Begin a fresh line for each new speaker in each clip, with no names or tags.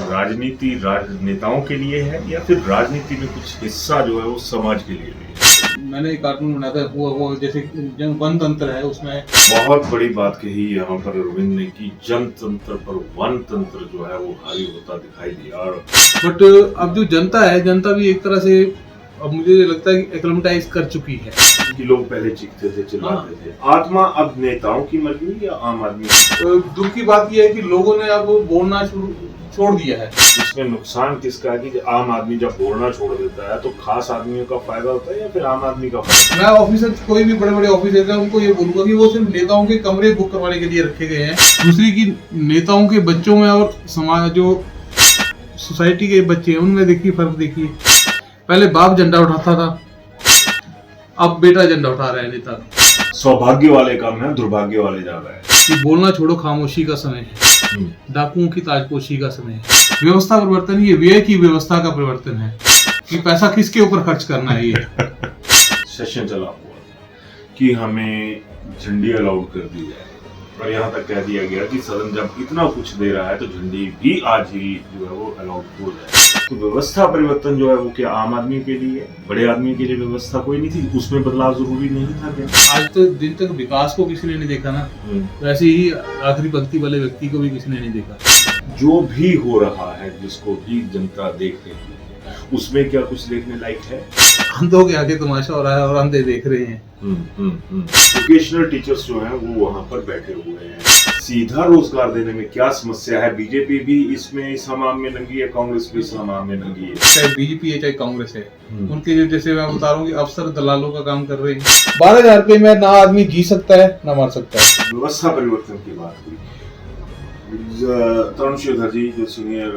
राजनीति राजनेताओं के लिए है या फिर राजनीति में कुछ हिस्सा जो है वो समाज के लिए भी है?
मैंने एक कार्टून बनाया था वो जैसे वनतंत्र है उसमें।
बहुत बड़ी बात कही यहाँ पर अरविंद ने कि जनतंत्र पर वनतंत्र जो है वो हावी होता दिखाई दिया। और
बट अब जो जनता है, जनता भी एक तरह से अब मुझे लगता है कि एक्लेमेटाइज कर चुकी है
कि लोग पहले चीखते थे चिल्लाते थे। आत्मा अब नेताओं की मर्जी या आम आदमी की?
तो दुख की बात यह है कि लोगों ने अब बोलना छोड़ दिया है।
इसमें नुकसान किसका है कि आम आदमी जब बोलना छोड़ देता है तो खास आदमियों का फायदा होता है या फिर आम आदमी का फायदा?
मैं ऑफिसर, कोई भी बड़े बड़े ऑफिसर हैं, उनको ये बोलूंगा कि वो सिर्फ नेताओं के कमरे बुक करवाने के लिए रखे गए हैं। दूसरी की नेताओं के बच्चों में और समाज जो सोसाइटी के बच्चे हैं उनमें देखिए फर्क देखिए। पहले बाप झंडा उठाता था, अब बेटा झंडा उठा रहा है नेता।
सौभाग्य वाले काम है, दुर्भाग्य वाले ज्यादा है।
कि बोलना छोड़ो, खामोशी का समय है, डाकुओं की ताजपोशी का समय है। व्यवस्था परिवर्तन, ये व्यय की व्यवस्था का परिवर्तन है कि पैसा किसके ऊपर खर्च करना है। ये
सेशन चला हुआ कि हमें झंडी अलाउड कर दी जाए और यहाँ तक कह दिया गया कि सदन जब इतना कुछ दे रहा है तो झंडी भी आज ही जो है वो अलाउड हो जाए। तो व्यवस्था परिवर्तन जो है वो क्या आम आदमी के लिए, बड़े आदमी के लिए व्यवस्था कोई नहीं थी? उसमें बदलाव जरूरी नहीं था क्या?
आज तो दिन तक विकास को किसी ने नहीं देखा ना, वैसे ही आखिरी पंक्ति वाले व्यक्ति को भी किसी ने नहीं देखा।
जो भी हो रहा है, जिसको भी जनता देख रही है, उसमें क्या कुछ देखने लायक है?
अंधों के आगे तमाशा हो रहा है और अंधे देख रहे हैं।
वोकेशनल टीचर्स जो हैं वो वहाँ पर बैठे हुए हैं। सीधा रोजगार देने में क्या समस्या है? बीजेपी भी इसमें इस हमाम में नंगी है, कांग्रेस भी इस हमाम में नंगी है।
चाहे बीजेपी है चाहे कांग्रेस है, उनके जो जैसे मैं बता रहा हूँ कि अफसर दलालों का काम कर रहे हैं। 12,000 रुपए में ना आदमी जी सकता है ना मर सकता है।
व्यवस्था परिवर्तन की बात हुई। तरुण श्रीधर जी जो सीनियर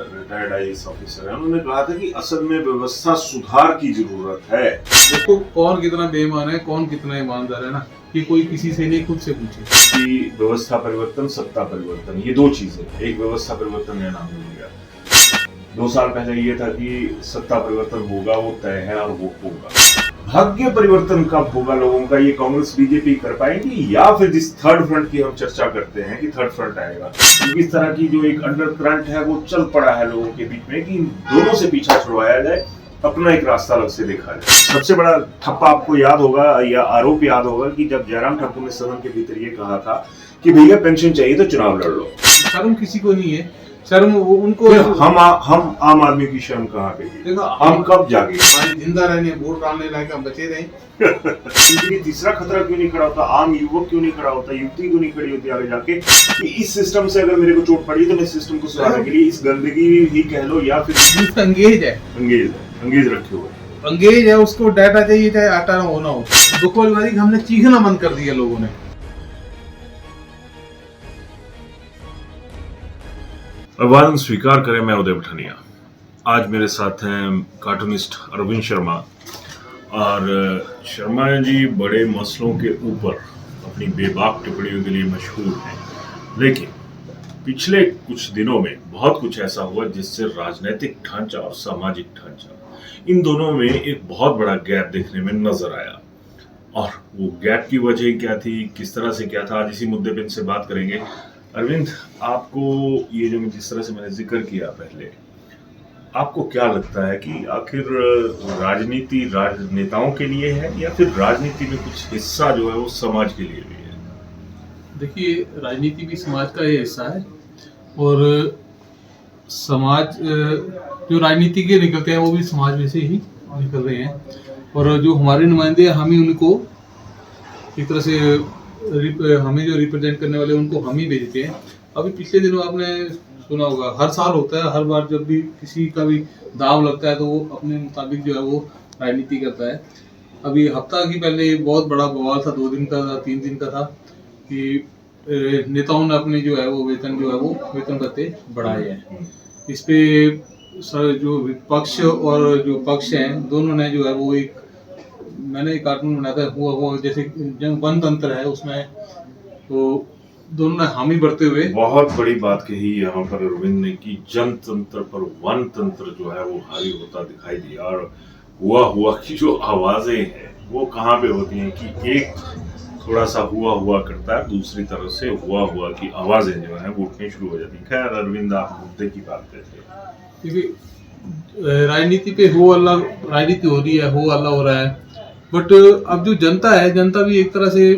रिटायर्ड आईएएस ऑफिसर है, उन्होंने कहा था कि असल में व्यवस्था सुधार की जरूरत है।
देखो कौन कितना बेईमान है, कौन कितना ईमानदार है ना, कि कोई किसी से नहीं खुद से पूछे।
कि व्यवस्था परिवर्तन, सत्ता परिवर्तन, ये दो चीजें। एक व्यवस्था परिवर्तन का नाम मिल गया। 2 साल पहले ये था कि सत्ता परिवर्तन होगा, वो तय है और वो होगा। भाग्य परिवर्तन कब होगा लोगों का, ये कांग्रेस बीजेपी कर पाएंगी या फिर जिस थर्ड फ्रंट की हम चर्चा करते हैं कि थर्ड फ्रंट आएगा, क्योंकि इस तरह की जो एक अंडर करंट है वो चल पड़ा है लोगों के बीच में कि इन दोनों से पीछा छुड़वाया जाए, अपना एक रास्ता अलग से देखा जाए। सबसे बड़ा ठप्पा आपको याद होगा या आरोप याद होगा कि जब जयराम ठाकुर ने सदन के भीतर ये कहा था कि भैया पेंशन चाहिए तो चुनाव लड़ लो।
शर्म किसी को नहीं है, शर्म उनको।
हम आम आदमी की शर्म कहाँ पे?
देखो
हम कब जागे?
जिंदा रहने, वोट डालने लायक हम बचे रहे।
जिंदगी तीसरा खतरा क्यों नहीं खड़ा होता? आम युवक क्यों नहीं खड़ा होता? युवती क्यों नहीं खड़ी होती आगे जाके कि इस सिस्टम से अगर मेरे को चोट पड़ी तो मैं सिस्टम को सुधारने के लिए इस गंदगी ही कह लो या फिर
अंगेज है,
अंगेज रखे हुए
अंगेज है, उसको डाटा चाहिए चाहे आटा ना होना हो। दुख वाली बात हमने चीखना बंद कर दिया लोगों ने।
अभिवादन स्वीकार करें, मैं उदय पठानिया। आज मेरे साथ हैं कार्टूनिस्ट अरविंद शर्मा। और शर्मा जी बड़े मसलों के ऊपर अपनी बेबाक टिप्पणियों के लिए मशहूर हैं, लेकिन पिछले कुछ दिनों में बहुत कुछ ऐसा हुआ जिससे राजनीतिक ढांचा और सामाजिक ढांचा, इन दोनों में एक बहुत बड़ा गैप देखने में नजर आया। और वो गैप की वजह क्या थी, किस तरह से क्या था, आज इसी मुद्दे पर इनसे बात करेंगे। अरविंद, आपको ये जो जिस तरह से मैंने जिक्र किया पहले, आपको क्या लगता है कि आखिर राजनीति राजनेताओं के लिए है या फिर राजनीति में कुछ हिस्सा जो है वो समाज के लिए भी है?
देखिए, राजनीति भी समाज का ही हिस्सा है और समाज जो राजनीति के निकलते हैं वो भी समाज में से ही निकल रहे हैं। और जो हमारे नुमाइंदे, हम ही उनको एक तरह से हमें जो रिप्रेजेंट करने वाले उनको हम ही भेजते हैं। अभी पिछले दिनों आपने सुना होगा, हर साल होता है, हर बार जब भी किसी का भी दाव लगता है तो वो अपने मुताबिक जो है वो राजनीति करता है। अभी हफ्ता की पहले बहुत बड़ा बवाल था, 2 दिन का था, 3 दिन का था, कि नेताओं ने अपने जो है वो वेतन भत्ते बढ़ाए हैं। इस पे जो विपक्ष और जो पक्ष हैं दोनों ने जो है वो मैंने एक कार्टून बनाया था वो जैसे वनतंत्र है उसमें, तो दोनों ने हामी बढ़ते हुए। बहुत
बड़ी बात कही यहाँ पर अरविंद ने कि जनतंत्र पर वनतंत्र जो है वो हावी होता दिखाई दिया। और हुआ की जो आवाजें हैं वो कहाँ पे होती हैं कि एक थोड़ा सा हुआ करता है, दूसरी तरफ से हुआ की आवाजें जो है वो उठनी शुरू हो जाती हैं। खैर अरविंद, आप मुद्दे की बात करते हैं।
क्योंकि राजनीति पे हो अल्लाह, राजनीति हो रही है, हो अल्लाह हो रहा है, बट अब जो जनता है, जनता भी एक तरह से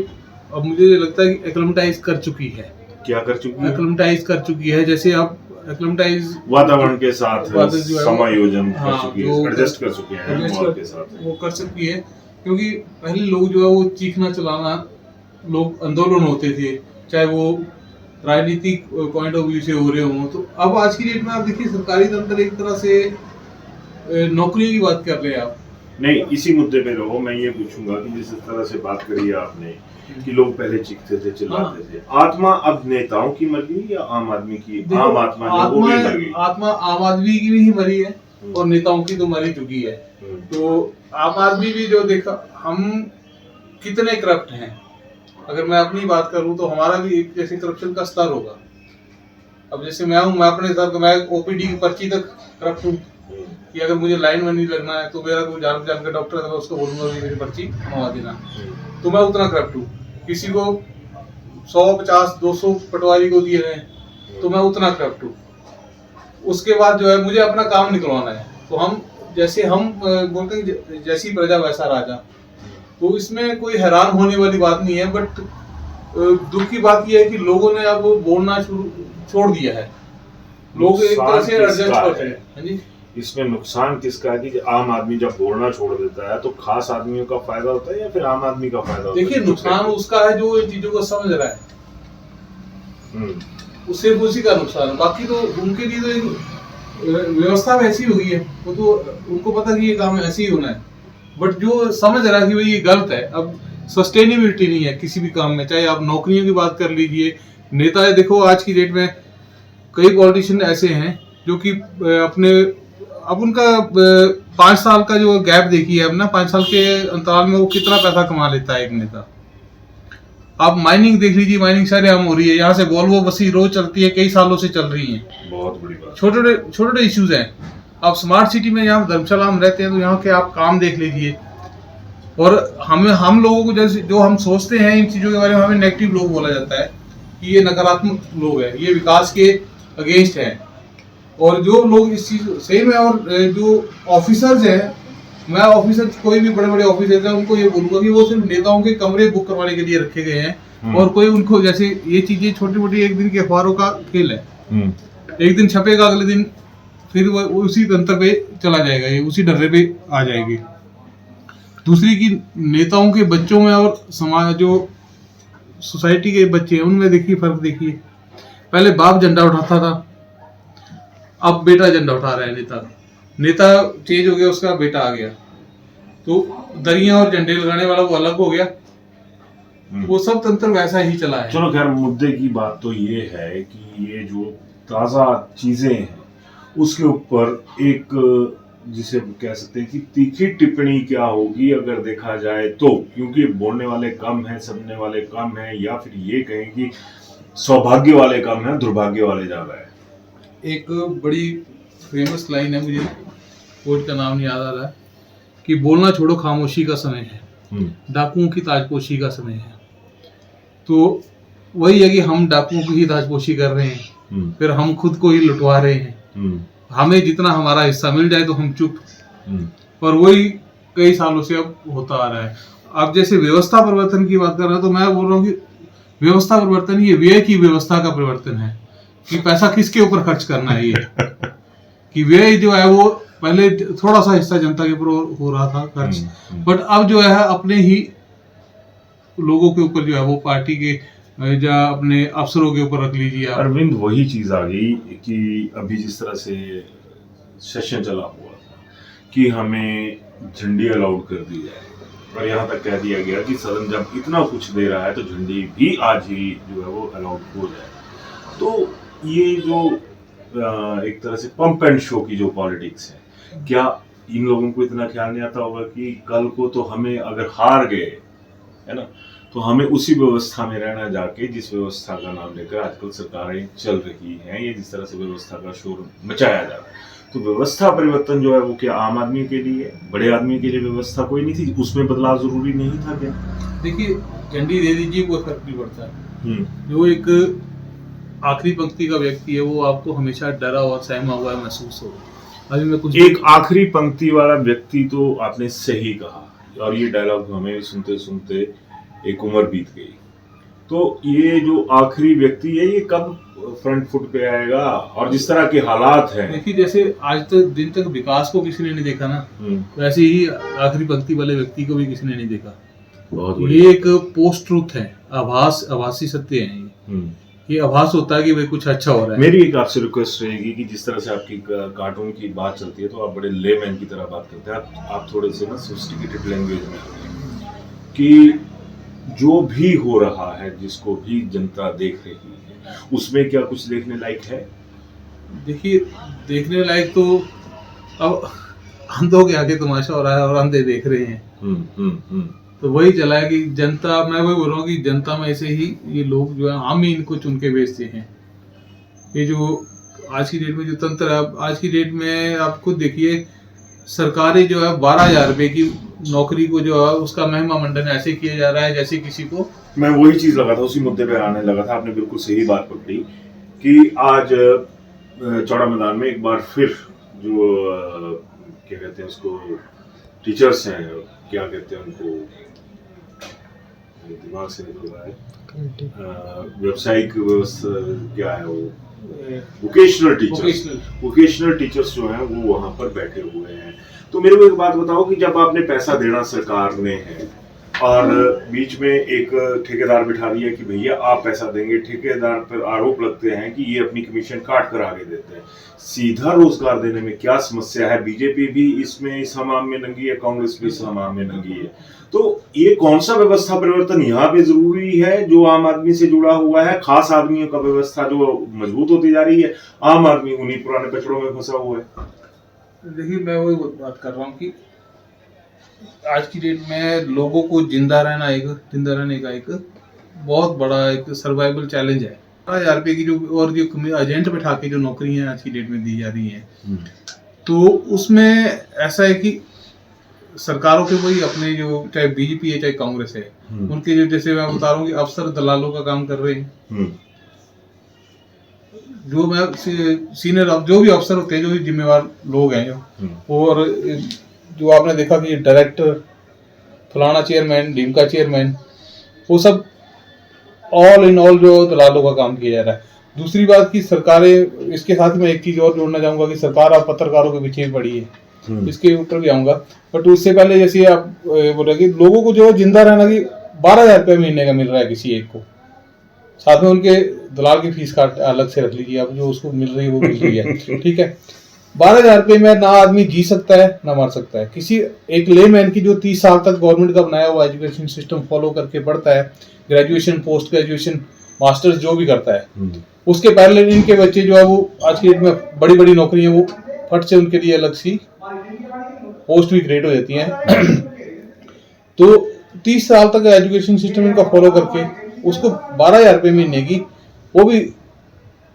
अब मुझे लगता है कि एक्लमटाइज कर चुकी है।
क्या कर चुकी है?
एक्लमटाइज कर चुकी है, जैसे आप एक्लमटाइज
वातावरण के साथ समायोजन कर
हाँ,
चुकी है, एडजस्ट कर चुके हैं माहौल के साथ।
वो कर सकती है, क्योंकि पहले लोग जो है वो चीखना चलाना, लोग आंदोलन होते थे, चाहे वो राजनीतिक पॉइंट ऑफ व्यू से हो रहे हों। तो अब आज की डेट में आप देखिए सरकारी तंत्र एक तरह से नौकरियों की बात कर रहे हैं आप।
नहीं, इसी मुद्दे पे रहो। मैं ये पूछूंगा कि जिस तरह से बात करी है आपने कि लोग पहले चीखते थे, चिल्लाते थे, आत्मा अब नेताओं की मर गई या आम आदमी की? आम आत्मा जो वो भी मर गई।
आत्मा आम आदमी की भी मरी है और नेताओं की तो मरी चुकी है। तो आम आदमी भी जो देखा, हम कितने करप्ट हैं, अगर मैं अपनी बात करूं तो हमारा भी एक जैसे करप्शन का स्तर होगा। अब जैसे मैं हूं, मैं अपने स्तर का, मैं ओपीडी की पर्ची तक करप्ट हूं कि अगर मुझे लाइन में नहीं लगना है तो मेरा कोई जान के डॉक्टर है तो मैं उसको बोलूंगा कि मेरी पर्ची मंगवा देना, तो मैं उतना करप्ट हूँ। किसी को 100, 50, 200 पटवारी को दिए हैं तो मैं उतना करप्ट हूँ। उसके बाद जो है मुझे अपना काम निकलवाना है, तो हम जैसे हम बोलते हैं जैसी प्रजा वैसा राजा, तो इसमें कोई हैरान होने वाली बात नहीं है। बट दुख की बात यह है कि लोगों ने अब बोलना छोड़ दिया है, लोग एक तरह से एडजस्ट करते हैं। हाँ जी,
इसमें नुकसान किसका है कि आम आदमी जब बोलना छोड़ देता है तो खास आदमियों का फायदा होता है या फिर आम आदमी का फायदा होता है?
देखिए, नुकसान उसका है जो इन चीजों को समझ रहा है, उससे उसी का नुकसान है। बाकी तो उनके लिए तो एक व्यवस्था वैसी हो गई है, वो तो उनको पता कि ये काम ऐसे ही होना है। बट जो समझ रहा है कि भाई ये गलत है, अब सस्टेनेबिलिटी नहीं है किसी भी काम में, चाहे आप नौकरियों की बात कर लीजिए, नेता है। देखो आज की डेट में कई पॉलिटिशियन ऐसे हैं जो कि अपने, अब उनका 5 साल का जो गैप देखिए, अब ना 5 साल के अंतराल में वो कितना पैसा कमा लेता है एक नेता। आप माइनिंग देख लीजिए, माइनिंग सरेआम हो रही है, यहाँ से वॉल्वो बसें रोज चलती है, कई सालों से चल रही हैं।
बहुत बड़ी बात।
छोटे छोटे इश्यूज हैं। आप स्मार्ट सिटी में यहाँ धर्मशाला में रहते हैं तो यहाँ के आप काम देख लीजिए। और हम लोगों को जैसे जो हम सोचते हैं इन चीजों के बारे में, हमें नेगेटिव लोग बोला जाता है कि ये नकारात्मक लोग हैं, ये विकास के अगेंस्ट हैं। और जो लोग इस चीज सही में, और जो ऑफिसर्स हैं, मैं ऑफिसर कोई भी बड़े बड़े ऑफिसर्स हैं उनको ये बोलूंगा कि वो सिर्फ नेताओं के कमरे बुक करवाने के लिए रखे गए हैं, और कोई उनको जैसे ये चीजें छोटी मोटी एक दिन के अखबारों का खेल है, एक दिन छपेगा, अगले दिन फिर वो उसी तंत्र पे चला जाएगा, ये उसी डर्रे पे आ जाएगी। दूसरी की नेताओं के बच्चों में और समाज जो सोसाइटी के बच्चे हैं उनमें देखिए फर्क देखिए। पहले बाप झंडा उठाता था, अब बेटा झंडा उठा रहा है। नेता चेंज हो गया, उसका बेटा आ गया, तो दरियां और झंडे लगाने वाला वो अलग हो गया। वो सब तंत्र वैसा ही चला है।
चलो खैर, मुद्दे की बात तो ये है कि ये जो ताजा चीजें हैं उसके ऊपर एक, जिसे कह सकते हैं कि तीखी टिप्पणी क्या होगी अगर देखा जाए तो, क्योंकि बोलने वाले कम हैं, समझने वाले कम हैं, या फिर ये कहें कि सौभाग्य वाले कम हैं, दुर्भाग्य वाले ज्यादा है।
एक बड़ी फेमस लाइन है, मुझे कोर्ट का नाम नहीं याद आ रहा है, कि बोलना छोड़ो खामोशी का समय है, डाकुओं की ताजपोशी का समय है। तो वही है कि हम डाकुओं की ही ताजपोशी कर रहे हैं, फिर हम खुद को ही लुटवा रहे हैं। हमें जितना हमारा हिस्सा मिल जाए तो हम चुप, और वही कई सालों से अब होता आ रहा है। अब जैसे व्यवस्था परिवर्तन की बात कर रहे हैं, तो मैं बोल रहा हूँ कि व्यवस्था परिवर्तन ये व्यय की व्यवस्था का परिवर्तन है, कि पैसा किसके ऊपर खर्च करना है। ये कि व्यय जो है वो पहले थोड़ा सा हिस्सा जनता के ऊपर हो रहा था खर्च, बट अब जो है अपने ही लोगों के ऊपर जो है वो पार्टी के या अपने अफसरों के ऊपर रख लीजिए।
अरविंद, वही चीज आ गई कि अभी जिस तरह से सेशन चला हुआ था कि हमें झंडी अलाउड कर दी जाए, और यहाँ तक कह दिया गया कि सदन जब इतना कुछ दे रहा है तो झंडी भी आज ही जो है वो अलाउड हो जाए। तो ये जो एक तरह से पंप एंड शो की जो पॉलिटिक्स है, क्या इन लोगों को इतना ख्याल नहीं आता होगा कि कल को तो हमें अगर हार गए, है ना, तो हमें उसी व्यवस्था में रहना जाके जिस व्यवस्था का नाम लेकर आजकल सरकारें चल रही हैं, ये जिस तरह से व्यवस्था का शोर मचाया जा रहा है, तो व्यवस्था परिवर्तन जो है वो क्या आम आदमी के लिए है? बड़े आदमी के लिए व्यवस्था कोई नहीं थी, उसमें बदलाव जरूरी नहीं था क्या?
देखिए, झंडी दे दीजिए, कोई फर्क नहीं पड़ता है।
हम्म,
जो एक आखिरी पंक्ति का व्यक्ति है वो आपको हमेशा डरा और सहमा हुआ महसूस होगा। अभी मैं कुछ
एक आखिरी पंक्ति वाला व्यक्ति तो आपने सही कहा, और ये डायलॉग हमें सुनते सुनते एक उम्र बीत गई। तो ये जो आखिरी व्यक्ति है ये कब फ्रंट फुट पे आएगा? और जिस तरह के हालात हैं,
देखिए, जैसे आज तक दिन तक विकास को किसी ने नहीं देखा ना, वैसे ही आखिरी पंक्ति वाले व्यक्ति को भी किसी ने नहीं देखा।
बहुत
ये
बढ़िया।
एक पोस्ट ट्रूथ है, आभासी सत्य है ये आभास होता है कि भाई कुछ अच्छा हो रहा है।
मेरी एक आपसे रिक्वेस्ट रहेगी कि जिस तरह से आपकी कार्टून की बात चलती है तो आप बड़े लेमैन की तरह बात करते हैं, आप थोड़े से ना सोफिस्टिकेटेड लैंग्वेज में आइए कि जो भी हो रहा है, जिसको भी जनता देख रही है, उसमें क्या कुछ देखने लायक है?
देखिए, देखने लायक तो अब अंधों के आगे तमाशा हो रहा है और अंधे देख रहे हैं। तो वही चला है कि जनता, मैं वही बोल रहा हूँ कि जनता में से ही ये लोग जो है, हम ही इनको चुन के भेजते हैं। ये जो आज की डेट में जो तंत्र है, आज की डेट में आप खुद देखिए, सरकारी जो है 12,000 रुपए की नौकरी को जो है उसका महिमा मंडन ऐसे किया जा रहा है जैसे किसी को।
मैं वही चीज लगा था, उसी मुद्दे पे आने लगा था। आपने बिल्कुल सही बात पकड़ी कि आज चौड़ा मैदान में एक बार फिर जो क्या कहते हैं उसको, टीचर्स हैं, क्या कहते हैं उनको, दिमाग से निकल रहा है, व्यावसायिक व्यवस्था क्या है वो, वोकेशनल टीचर्स जो हैं वो वहां पर बैठे हुए हैं। तो मेरे को एक बात बताओ कि जब आपने पैसा देना सरकार ने है और बीच में एक ठेकेदार बिठा दिया कि भैया आप पैसा देंगे, ठेकेदार पर आरोप लगते हैं कि ये अपनी कमीशन काट कर आगे देते हैं, सीधा रोजगार देने में क्या समस्या है? बीजेपी भी इसमें इस हमाम में नंगी है, कांग्रेस भी इस हमाम में नंगी है। तो ये कौन सा व्यवस्था परिवर्तन यहाँ पे जरूरी है जो आम आदमी से जुड़ा हुआ है? खास आदमियों का व्यवस्था जो मजबूत होती जा रही है, आम आदमी उन्हीं पुराने पचड़ों में फंसा हुआ है।
देखिए, मैं वही बात कर रहा हूँ कि आज की डेट में लोगों को जिंदा रहने का एक बहुत बड़ा एक सर्वाइवल चैलेंज है। 12,000 रुपए की जो और जो एजेंट बैठा के जो नौकरियां आज की डेट में दी जा रही हैं, तो उसमें ऐसा है कि सरकारों के वही अपने जो, चाहे बीजेपी है चाहे कांग्रेस है, उनके जो, जैसे मैं बता रहा हूँ कि अफसर दलालों का काम कर रहे हैं। जो मैं सीनियर जो भी अफसर होते हैं, जो भी जिम्मेवार लोग हैं जो, और जो आपने देखा कि डायरेक्टर, फलाना चेयरमैन, टीम का चेयरमैन, वो सब ऑल इन ऑल जो दलालों का काम किया जा रहा है। दूसरी बात की सरकारें, इसके साथ में एक चीज और जोड़ना चाहूंगा कि सरकार अब पत्रकारों के पीछे पड़ी है, इसके ऊपर भी आऊंगा। बट उससे पहले जैसे आप बोल रहे कि लोगों को जो है जिंदा रहना की 12,000 रुपये महीने का मिल रहा है किसी एक को, साथ में उनके दलाल की फीस काट अलग से रख लीजिए, अब जो उसको मिल रही है वो मिल रही है, ठीक है। 12,000 रुपये में ना आदमी जी सकता है ना मर सकता है। किसी एक लेमैन की जो 30 साल तक गवर्नमेंट का बनाया हुआ एजुकेशन सिस्टम फॉलो करके पढ़ता है, ग्रेजुएशन, पोस्ट ग्रेजुएशन, मास्टर्स जो भी करता है, उसके पहले इनके बच्चे जो है वो आज की डेट में बड़ी बड़ी नौकरियां, वो फट से उनके लिए अलग सी पोस्ट भी क्रिएट हो जाती हैं। तो 30 साल तक एजुकेशन सिस्टम इनका फॉलो करके उसको 12,000 रुपये महीने की, वो भी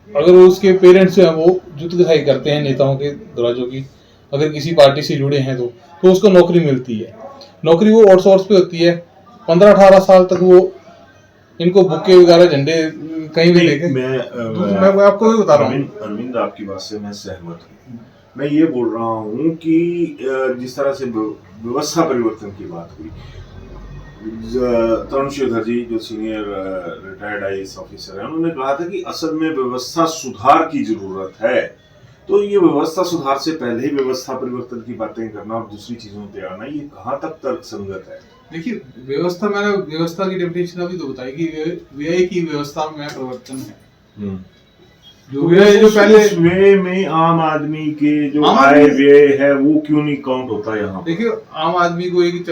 अगर उसके पेरेंट्स जो है वो जुतगसाई करते हैं नेताओं के दराजों की, अगर किसी पार्टी से जुड़े हैं तो उसको नौकरी मिलती है। नौकरी वो आउटसोर्स पे होती है। 15-18 साल तक वो इनको बुके वगैरह झंडे कहीं भी देखे। मैं आपको भी बता रहा हूँ
अरविंद, आपकी बात से मैं सहमत हूँ। मैं ये बोल रहा हूँ कि जिस तरह से व्यवस्था परिवर्तन की बात हुई, तरुण श्रीधर जी जो सीनियर रिटायर्ड आईएएस ऑफिसर हैं, उन्होंने कहा था कि असल में व्यवस्था सुधार की जरूरत है। तो ये व्यवस्था सुधार से पहले ही व्यवस्था परिवर्तन की बातें करना और दूसरी चीजों पे आना, ये कहाँ तक तर्कसंगत है?
देखिए, मैंने व्यवस्था की डेफिनेशन अभी तो बताई कि व्यय की व्यवस्था में परिवर्तन है। जो पहले
व्यय में आम आदमी के जो आय व्यय है वो क्यों नहीं काउंट होता यहाँ?
देखिए, आम आदमी को एक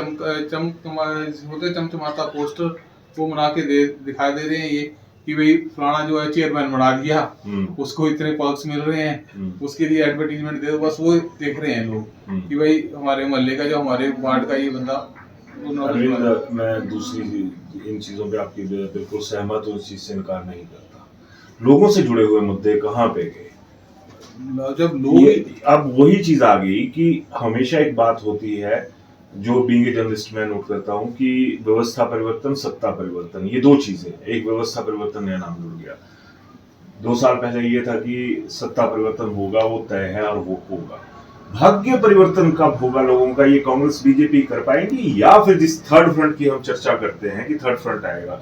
चमचमाता पोस्टर वो बना के दिखा दे रहे हैं ये कि भाई फलाना जो है चेयरमैन बना दिया, उसको इतने पर्क्स मिल रहे हैं, उसके लिए एडवर्टीजमेंट दे दो, बस वो देख रहे हैं लोग कि भाई हमारे मोहल्ले का, जो हमारे वार्ड का ये बंदा।
मैं दूसरी इन चीजों पे आपकी बिल्कुल सहमत हूँ, इस चीज से इनकार नहीं करता। लोगों से जुड़े हुए मुद्दे कहाँ पे गए?
जब लोग
अब वही चीज आ गई कि हमेशा एक बात होती है जो बीइंग ए जर्नलिस्ट मैं नोट करता हूँ कि व्यवस्था परिवर्तन, सत्ता परिवर्तन, ये दो चीजें। एक व्यवस्था परिवर्तन नया नाम जुड़ गया। 2 साल पहले ये था कि सत्ता परिवर्तन होगा, वो तय है और वो होगा। भाग्य परिवर्तन कब होगा लोगों का, ये कांग्रेस बीजेपी कर पाएंगी, या फिर जिस थर्ड फ्रंट की हम चर्चा करते हैं कि थर्ड फ्रंट आएगा।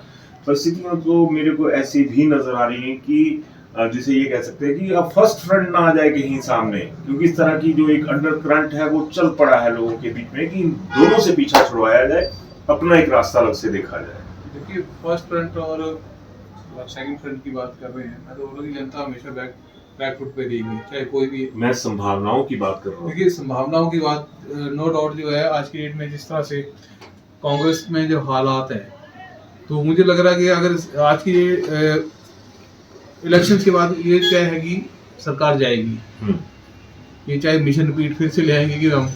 परिस्थितियां तो मेरे को ऐसी भी नजर आ रही हैं कि जिसे ये कह सकते हैं कि अब फर्स्ट फ्रंट ना आ जाए कहीं सामने, क्योंकि इस तरह की जो एक अंडर करंट है वो चल पड़ा है लोगों के बीच में कि दोनों से पीछा छुड़वाया जाए, अपना एक रास्ता अलग से देखा जाए।
देखिए, फर्स्ट फ्रंट और सेकंड फ्रंट की बात कर रहे हैं, मैं तो बोल रहा हूँ कि जनता हमेशा बैक फुट पे रहेगी, चाहे कोई भी।
मैं संभावनाओं की बात कर रहा हूँ।
देखिए, संभावनाओं की बात नो डाउट जो है, आज की डेट में जिस तरह से कांग्रेस में जो हालात है, तो मुझे लग रहा है कि अगर आज की इलेक्शंस के बाद ये तय है कि सरकार जाएगी, ये चाहे मिशन रिपीट फिर से ले आएंगे कि हम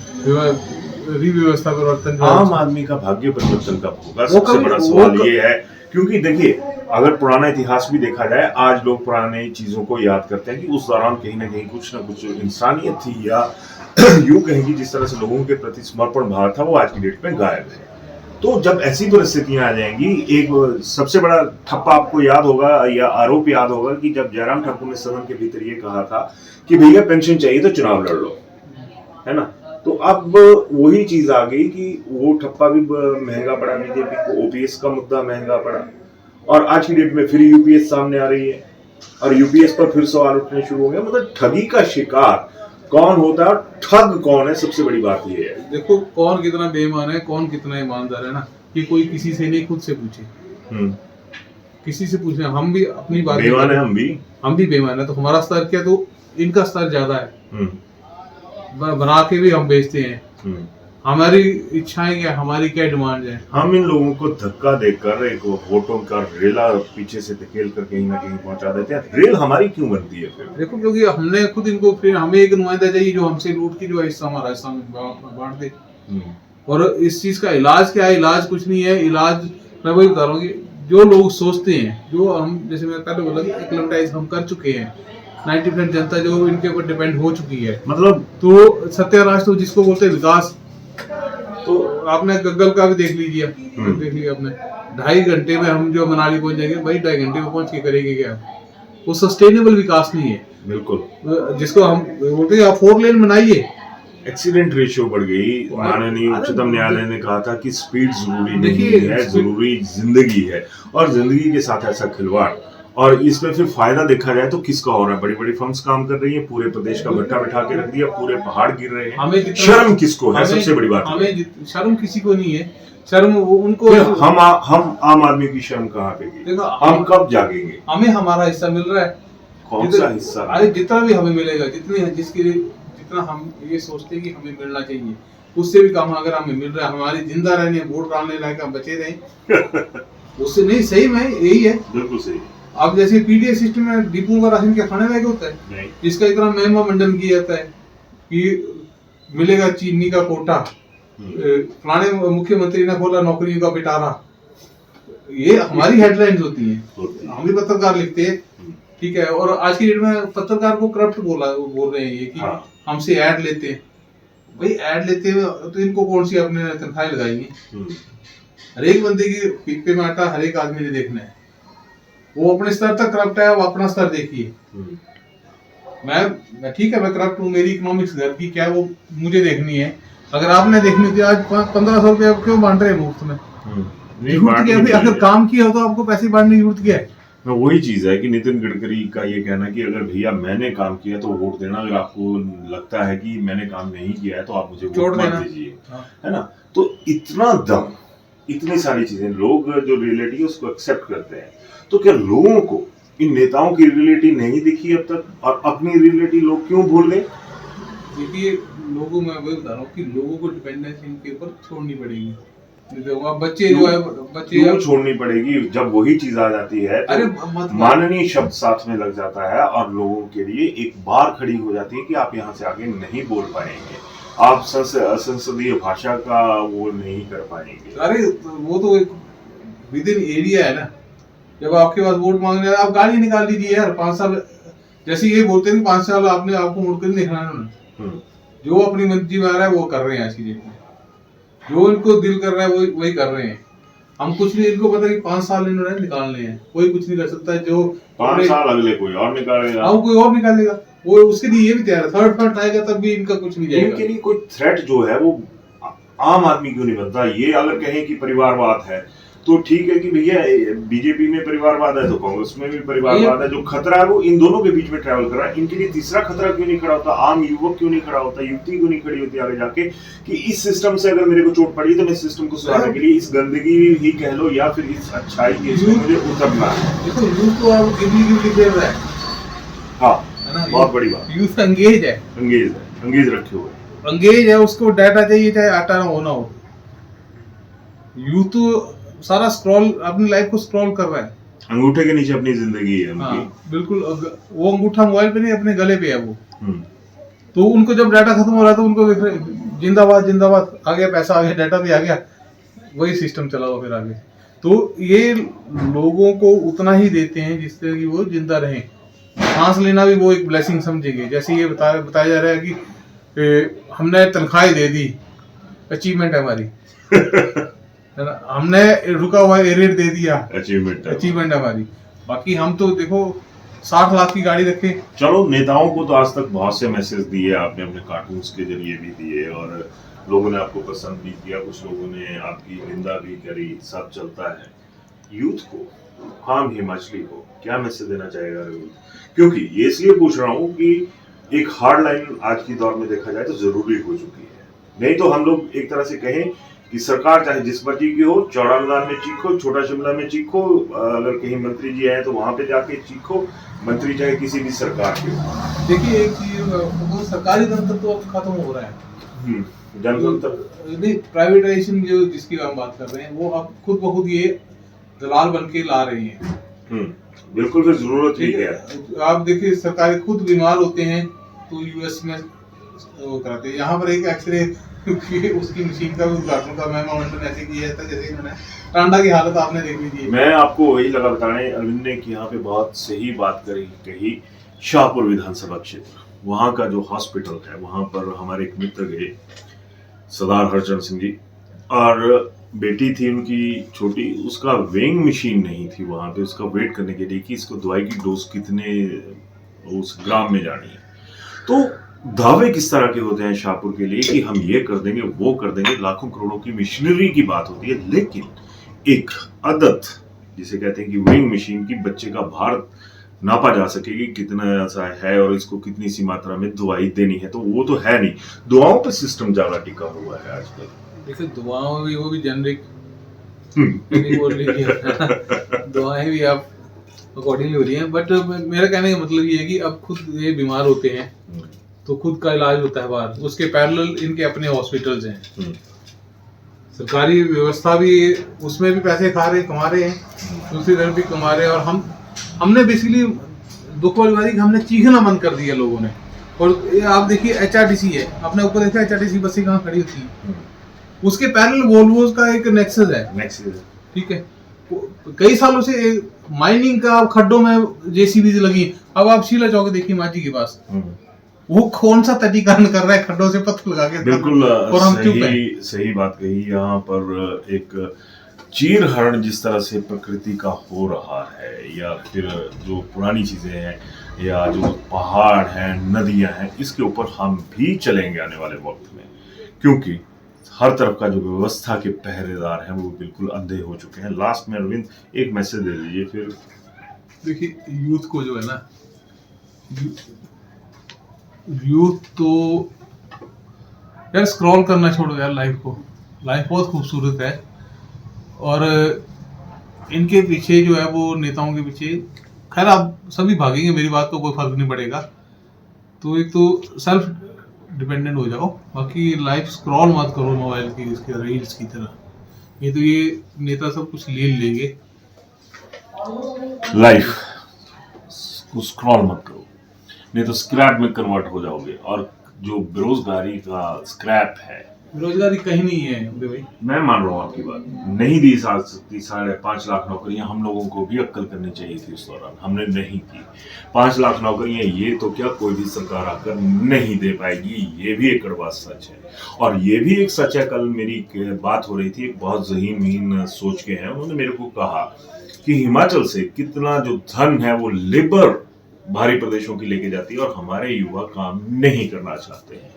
व्यवस्था परिवर्तन।
आम आदमी का भाग्य परिवर्तन कब होगा, सबसे बड़ा सवाल ये है। क्योंकि देखिए, अगर पुराना इतिहास भी देखा जाए, आज लोग पुराने चीजों को याद करते हैं कि उस दौरान कहीं ना कहीं कुछ ना कुछ इंसानियत थी, या यूं कहेंगे जिस तरह से लोगों के प्रति समर्पण भाव था वो आज की डेट में गायब है। तो जब ऐसी परिस्थितियां आ जाएंगी, एक सबसे बड़ा ठप्पा आपको याद होगा या आरोप याद होगा कि जब जयराम ठाकुर ने सदन के भीतर ये कहा था कि भैया पेंशन चाहिए तो चुनाव लड़ लो, है ना। तो अब वही चीज आ गई कि वो ठप्पा भी महंगा पड़ा बीजेपी को, ओपीएस का मुद्दा महंगा पड़ा, और आज की डेट में फिर यूपीएस सामने आ रही है और यूपीएस पर फिर सवाल उठने शुरू हो गए। मतलब ठगी का शिकार कौन होता है, ठग कौन है, सबसे बड़ी बात ये है।
देखो, कौन कितना बेईमान है, कौन कितना ईमानदार है ना, कि कोई किसी से नहीं, खुद से पूछे। किसी से पूछे, हम भी अपनी बात
बेईमान है, हम भी
बेईमान है, तो हमारा स्तर क्या, तो इनका स्तर ज्यादा है। बना के भी हम बेचते हैं। हमारी इच्छाएं क्या, हमारी क्या डिमांड है।
हम इन लोगों को धक्का देकर एक वोटों का रेला पीछे से धकेल कर कहीं ना कहीं पहुंचा देते हैं। रेल हमारी क्यों बनती है फिर?
देखो, क्योंकि हमने खुद इनको, फिर हमें एक नुमाइंदा चाहिए जो हमसे लूट की जो हिस्सा हमारा हिस्सा बांट दे। और इस चीज का इलाज क्या है? इलाज कुछ नहीं है। इलाज मैं वही बता रहा हूँ कि जो लोग सोचते हैं, जो हम, जैसे मैं पहले बोला कि एक्लेमेटाइज हम कर चुके हैं, 90% जनता जो इनके ऊपर डिपेंड हो चुकी है।
मतलब
तो सत्यानाश तो जिसको बोलते हैं विकास, तो आपने गग्गल का भी देख लीजिए, देख लिया आपने, 2.5 घंटे में हम जो मनाली पहुंच जाएंगे, भाई 2.5 घंटे में पहुंच के करेंगे क्या? वो सस्टेनेबल विकास नहीं है।
बिल्कुल,
जिसको हम बोलते हैं आप 4 लेन बनाइए।
एक्सीडेंट रेशियो बढ़ गई। माननीय उच्चतम न्यायालय ने कहा था कि स्पीड जरूरी नहीं है, जरूरी जिंदगी है, और जिंदगी के साथ ऐसा खिलवाड़, और इसमें फिर फायदा देखा जाए तो किसका हो रहा है? बड़ी बड़ी फर्म्स काम कर रही है, पूरे प्रदेश का भट्टा बिठा के रख दिया, पूरे पहाड़ गिर रहे हैं। शर्म किसको है? सबसे बड़ी बात
हमें शर्म किसी को नहीं है। शर्म उनको,
हम आम आदमी की शर्म कहाँ पे गई? हम कब जागेंगे?
हमें हमारा हिस्सा मिल रहा है।
कौन सा हिस्सा?
अरे जितना भी हमें मिलेगा, जितना हम ये सोचते हैं कि हमें मिलना चाहिए, उससे भी कम अगर हमें मिल रहा है, हमारी जिंदा रहने, वोट डालने लायक हम बचे रहे उससे नहीं। सही में यही है, बिल्कुल सही। अब जैसे पीडीएस सिस्टम में डिपो का राशन क्या खाने लायक होता है? इसका इतना महंगा मंडन किया जाता है कि मिलेगा चीनी का कोटा, फलाने मुख्यमंत्री ने खोला नौकरियों का पिटारा। ये हमारी हेडलाइंस होती हैं, हम भी पत्रकार लिखते हैं, ठीक है। और आज की डेट में पत्रकार को करप्ट बोल रहे हैं ये कि हमसे ऐड लेते हैं। भाई ऐड लेते हैं तो इनको कौन सी अपने तनख्वाहें लगाएंगे? हर एक बंदे की पीपे में आटा हर एक आदमी ने देखना है। वो अपने स्तर तक करप्ट है, वो अपना स्तर देखिए। मैं ठीक है, मैं करप्ट हूँ, मेरी इकोनॉमिक्स घर की क्या है वो मुझे देखनी है। अगर आपने देखनी थी, आज 1500 रुपये क्यों बांट रहे हैं मुफ्त में? जरूरत क्या है? अगर काम किया हो तो आपको पैसे बांटने की जरूरत क्या है?
वही चीज है कि नितिन गडकरी का ये कहना कि अगर भैया मैंने काम किया तो वोट देना, अगर आपको लगता है कि मैंने काम नहीं किया है तो आप मुझे वोट मत दीजिए, है ना। तो इतना दम, इतनी सारी चीजें, लोग जो रियलिटी है उसको एक्सेप्ट करते हैं। तो क्या लोगों को इन नेताओं की रियलिटी नहीं दिखी अब तक, और अपनी रियलिटी लोग क्यों भूल गए?
देखिए, लोगों में वही बता रहा हूँ कि लोगों को डिपेंडेंस इनके ऊपर छोड़नी पड़ेगी। बच्चे जो है, बच्चे
छोड़नी पड़ेगी जब वही चीज आ जाती है तो अरे माननीय शब्द साथ में लग जाता है, और लोगों के लिए एक बार खड़ी हो जाती है कि आप यहाँ से आगे नहीं बोल पाएंगे, आप संसदीय भाषा का वो नहीं कर पाएंगे।
अरे वो तो एक विद इन एरिया है ना। जब आपके पास वोट मांगने आप गाली निकाल लीजिए यार, 5 साल जैसे ये बोलते हैं कि 5 साल आपने आपको मुड़कर नहीं देखना है उन्होंने। जो अपनी मर्जी में आ रहा है वो कर रहे हैं आज की डेट में, जो इनको दिल कर रहा है वही कर रहे हैं। हम कुछ नहीं, इनको पता है कि 5 साल इन्होंने निकालने हैं, कोई कुछ नहीं कर सकता है। जो
5 साल अगले कोई और निकालेगा,
हाँ कोई और निकालेगा, वो उसके लिए ये भी तैयार है। थर्ड पार्ट आएगा तब भी इनका कुछ नहीं जाएगा।
इनके लिए कोई थ्रेट जो है वो आम आदमी क्यों नहीं बनता। ये अगर कहें कि परिवारवाद है तो ठीक है कि भैया बीजेपी में परिवारवाद है तो कांग्रेस में भी परिवारवाद है। जो खतरा है वो इन दोनों के बीच में ट्रैवल कर रहा है। इनके लिए तीसरा खतरा क्यों नहीं खड़ा होता, आम युवक क्यों नहीं खड़ा होता, युवती क्यों नहीं खड़ी होती आगे जाके कि इस सिस्टम से अगर मेरे को चोट पड़ी तो मैं सिस्टम को सुधारने के लिए इस गंदगी ही कह लो या फिर इस अच्छाई के इसमें मुझे उतरना है।
देखो यूथ तो अब गिल्ली खेल रहा है।
हाँ बहुत बड़ी बात,
यूथ एंगेज है,
अंगेज रखे हुए,
अंगेज है, उसको डाटा चाहिए चाहे आटा ना होना हो। यूथ तो सारा स्क्रॉल अपनी लाइफ को स्क्रॉल कर रहा है,
अंगूठे के नीचे अपनी जिंदगी है उनकी।
हाँ, बिल्कुल। वो अंगूठा मोबाइल पे नहीं, अपने गले पे है वो। तो उनको जब डाटा खत्म हो रहा है तो उनको देख रहे जिंदाबाद जिंदाबाद, आ गया पैसा, आ गया डाटा भी आ गया, वही सिस्टम चला हुआ फिर आगे। तो ये लोगों को उतना ही देते हैं जिससे कि वो जिंदा रहें। सांस लेना भी वो एक ब्लेसिंग समझेंगे। जैसे ये बताया जा रहा है कि हमने तनख्वाही दे दी, अचीवमेंट है हमारी है ना, हमने रुका हुआ एरियर दे दिया, अचीवमेंट है हमारी। बाकी हम तो देखो 60 लाख की गाड़ी रखे।
चलो नेताओं को तो आज तक बहुत से मैसेज दिए आपने, अपने कार्टून्स के जरिए भी दिए और लोगों ने आपको पसंद भी किया, कुछ लोगों ने आपकी निंदा भी करी, सब चलता है। यूथ को, हम हिमाचली को क्या मैसेज देना चाहेगा यूथ? क्योंकि ये इसलिए पूछ रहा हूँ कि एक हार्ड लाइन आज की दौर में देखा जाए तो जरूरी हो चुकी है। नहीं तो हम लोग एक तरह से कहें कि सरकार चाहे जिस मर्जी की हो, चौड़ा मैदान में चीखो, छोटा शिमला में चीखो, अगर कहीं मंत्री जी आए तो वहां पे जाके चीखो, मंत्री चाहे किसी भी सरकार के हो।
देखिए एक चीज, वो सरकारी तंत्र तो अब खत्म हो रहा है,
जनतंत्र
नहीं, प्राइवेटाइजेशन जो जिसकी हम बात कर रहे हैं वो अब खुद ब खुद ये दलाल बन के ला रही हैं।
बिल्कुल, फिर जरूरत ही है।
आप देखिए सरकारी खुद बीमार होते हैं तो यूएस में वो कराते हैं। यहाँ पर एक एक्सरे उसकी मशीन का उद्घाटन का मेमोरेंडम ऐसे किया था जैसे इन्होंने टांडा की हालत आपने देख ली थी।
मैं आपको वही लगा बताने, अरविंद ने कि यहाँ पे बहुत सही बात कही। शाहपुर विधानसभा क्षेत्र, वहाँ का जो हॉस्पिटल है, वहाँ पर हमारे एक मित्र गए, सरदार हरचरण सिंह जी, और बेटी थी उनकी छोटी, उसका वेइंग मशीन नहीं थी वहाँ पे उसका वेट करने के लिए कि इसको दवाई की डोज कितने उस ग्राम में जानी है। तो दावे किस तरह के होते हैं शाहपुर के लिए कि हम ये कर देंगे वो कर देंगे, लाखों करोड़ों की मशीनरी की बात होती है, लेकिन एक आदत जिसे कहते हैं कि वेइंग मशीन की बच्चे का भार नापा जा सके कि कितना ऐसा है और इसको कितनी सी मात्रा में दवाई देनी है, तो वो तो है नहीं। दुआओं पर सिस्टम ज्यादा टिका हुआ है आजकल।
देखिए दुआओं भी वो भी जेनरिक नहीं बोल रही है दुआएं भी आप अकॉर्डिंगली हो रही हैं, बट मेरा कहने का मतलब ये है कि अब खुद ये बीमार होते हैं तो खुद का इलाज होता है बाहर, उसके पैरेलल इनके अपने हॉस्पिटल्स हैं, सरकारी व्यवस्था भी, उसमें भी पैसे कमा रहे हैं, दूसरी तरफ भी कमा रहे हैं। और हमने बेसिकली दुख वाली बात है कि हमने चीखना बंद कर दिया लोगों ने। और आप देखिए एचआरटीसी है, आपने ऊपर देखा एचआरटीसी बसें कहाँ खड़ी होती है, उसके पैरेलल वोल्वोस का एक नेक्सस है, ठीक है। कई सालों से माइनिंग का खड्डों में जेसीबी लगी। अब आप शीला चौक देखिए माजी के पास, वो कौन सा तटीकरण कर रहा है खड्डों से पत्थर लगा के।
बिल्कुल और हम सही बात कही। यहाँ पर एक चीर हरण जिस तरह से प्रकृति का हो रहा है, या फिर जो पुरानी चीजें हैं, या जो पहाड़ हैं, नदियां हैं, इसके ऊपर हम भी चलेंगे आने वाले वक्त में, क्योंकि हर तरफ का जो व्यवस्था के पहरेदार हैं वो बिल्कुल अंधे हो चुके हैं। लास्ट में अरविंद एक मैसेज दे दीजिए फिर।
देखिए यूथ को जो है ना, यूथ तो यार स्क्रॉल करना छोड़ो यार, लाइफ बहुत खूबसूरत है। और इनके पीछे जो है वो नेताओं के पीछे, खैर आप सभी भागेंगे, मेरी बात को कोई फर्क नहीं पड़ेगा। तो एक तो सेल्फ डिपेंडेंट हो जाओ, बाकी लाइफ स्क्रॉल मत करो मोबाइल की इसके रील्स की तरह, ये तो ये नेता सब कुछ ले लेंगे।
लाइफ को स्क्रॉल मत करो, नहीं तो स्क्रैप में कन्वर्ट हो जाओगे। और जो बेरोजगारी का स्क्रैप है
बेरोजगारी कहीं नहीं है उदय भाई।
मैं मान रहा हूँ आपकी बात, नहीं दी जा सकती 5.5 लाख नौकरियां, हम लोगों को भी अक्कल करनी चाहिए थी उस दौरान, हमने नहीं की। 5 लाख नौकरियां ये तो क्या कोई भी सरकार आकर नहीं दे पाएगी, ये भी एक कड़वा सच है। और ये भी एक सच है, कल मेरी बात हो रही थी, एक बहुत ज़हीन सोच के हैं, उन्होंने मेरे को कहा कि हिमाचल से कितना जो धन है वो लेबर बाहरी प्रदेशों की लेके जाती है और हमारे युवा काम नहीं करना चाहते हैं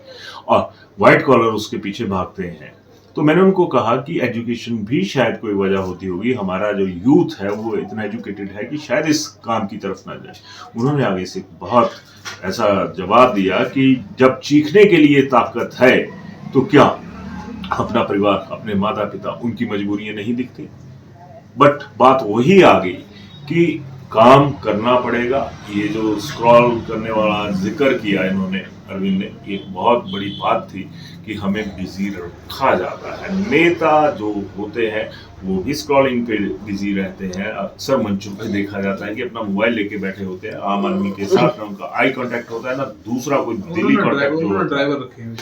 और व्हाइट कॉलर उसके पीछे भागते हैं। तो मैंने उनको कहा कि एजुकेशन भी शायद कोई वजह होती होगी, हमारा जो यूथ है वो इतना एजुकेटेड है कि शायद इस काम की तरफ ना जाए। उन्होंने आगे से बहुत ऐसा जवाब दिया कि जब चीखने के लिए ताकत है तो क्या अपना परिवार, अपने माता पिता, उनकी मजबूरियां नहीं दिखती? बट बात वही आ गई कि काम करना पड़ेगा। ये जो स्क्रॉल करने वाला जिक्र किया इन्होंने, अरविंद ने, एक बहुत बड़ी बात थी कि हमें बिजी रखा जाता है। नेता जो होते हैं वो भी स्क्रॉलिंग पे बिजी रहते हैं। अक्सर मंचों पे देखा जाता है कि अपना मोबाइल लेके बैठे होते हैं, आम आदमी के साथ ना उनका आई कांटेक्ट होता है ना दूसरा कोई दिली कांटेक्ट जो
ड्राइवर रखे हैं।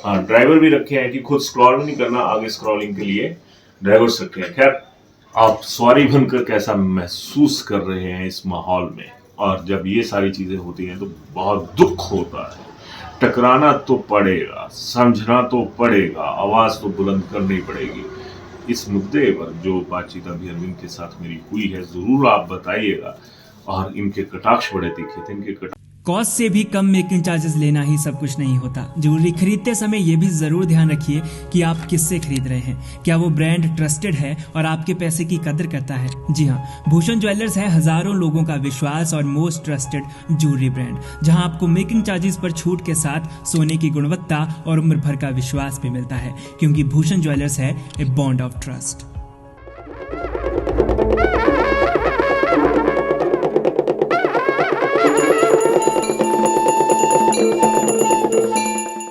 हाँ, ड्राइवर भी रखे हैं कि खुद स्क्रॉल नहीं करना, आगे स्क्रॉलिंग के लिए ड्राइवर्स रखे हैं। खैर, आप सवारी बनकर कैसा महसूस कर रहे हैं इस माहौल में? और जब ये सारी चीजें होती हैं तो बहुत दुख होता है। टकराना तो पड़ेगा, समझना तो पड़ेगा, आवाज तो बुलंद करनी पड़ेगी। इस मुद्दे पर जो बातचीत अभी अरविंद के साथ मेरी हुई है, जरूर आप बताइएगा। और इनके कटाक्ष बड़े तीखे थे, इनके
कॉस्ट से भी कम मेकिंग चार्जेस लेना ही सब कुछ नहीं होता। ज्वेलरी खरीदते समय ये भी जरूर ध्यान रखिए कि आप किससे खरीद रहे हैं, क्या वो ब्रांड ट्रस्टेड है और आपके पैसे की कदर करता है। जी हाँ, भूषण ज्वेलर्स है हजारों लोगों का विश्वास और मोस्ट ट्रस्टेड ज्वेलरी ब्रांड, जहां आपको मेकिंग चार्जेस पर छूट के साथ सोने की गुणवत्ता और उम्र भर का विश्वास भी मिलता है, क्योंकि भूषण ज्वेलर्स है ए बॉन्ड ऑफ ट्रस्ट।